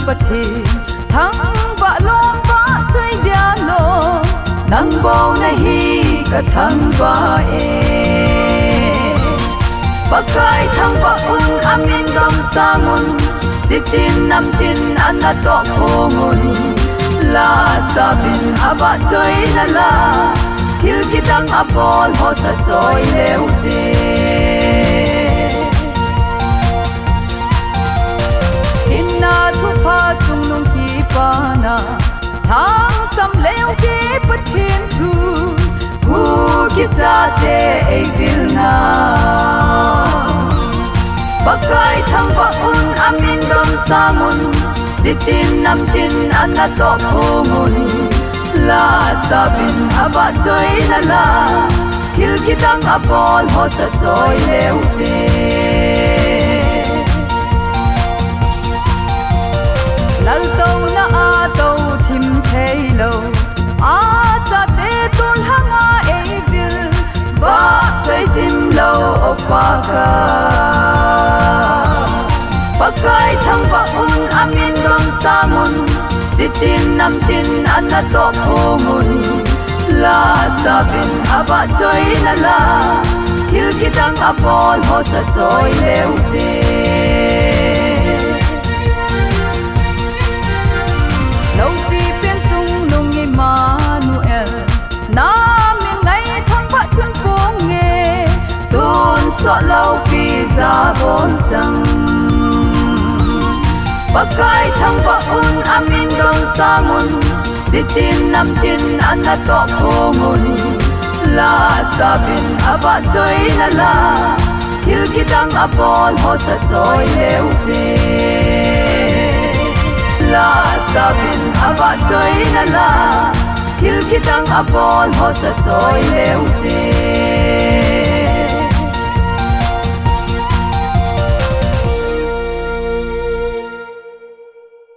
pathin thang ba long ba chai dia lo nang bao na hi ka thang ba e pakai thang ba un amin dom samun sitin nam tin ana to khongun la sabin aba choi na la thil kitang apol ho sa choi leu te inna thu pha chung nong ki pa na thang sam leu ke pathin thu ku ki cha te ei vil na pakai thang ba un amin dom samun sitin nam tin ana to khongun la sabin aba choi na la thil kitang apol ho sa choi leu te lal to na a to thim thei lo a cha te tul hanga ei vil ba choi chim lo opa ka pakai thang ba un amin dom samun sitin nam tin ana to khongun la sabin aba choi na la thil kitang apol ho sa choi leu te lo pi pen sung nung ni manuel na min ngai thang ba chun pong nge tun so lo pi za bon chang pakai thang ba un amin dom samun sitin nam tin ana to khongun la sabin aba choi na la thil kitang apol ho sa choi leu te la sabin aba choi na la thil kitang apol ho sa choi leu te